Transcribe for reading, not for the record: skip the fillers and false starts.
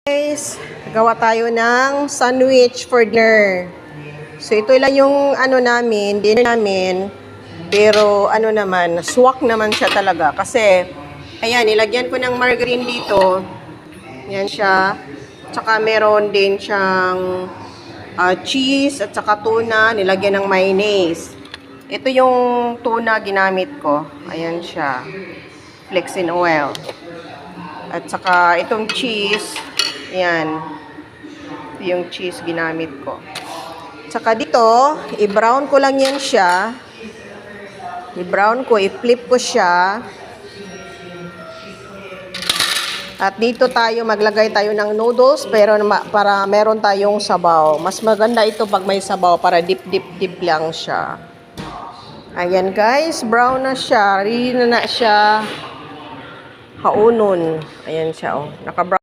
Guys, gawa tayo ng sandwich for dinner. So ito lang yung dinner namin. Pero naman, swak naman siya talaga. Kasi, ayan, nilagyan ko ng margarine dito. Yan siya. Tsaka meron din siyang cheese at saka tuna. Nilagyan ng mayonnaise. Ito yung tuna ginamit ko. Ayan siya. Flaxseed oil. At saka itong cheese. Ayan. Ito yung cheese ginamit ko. Tsaka dito, i-brown ko lang yan siya. I-brown ko, i-flip ko siya. At dito maglagay tayo ng noodles pero para meron tayong sabaw. Mas maganda ito pag may sabaw para dip lang siya. Ayan guys, brown na siya. Ready na siya. Haunon. Ayan siya, oh. Naka-brown.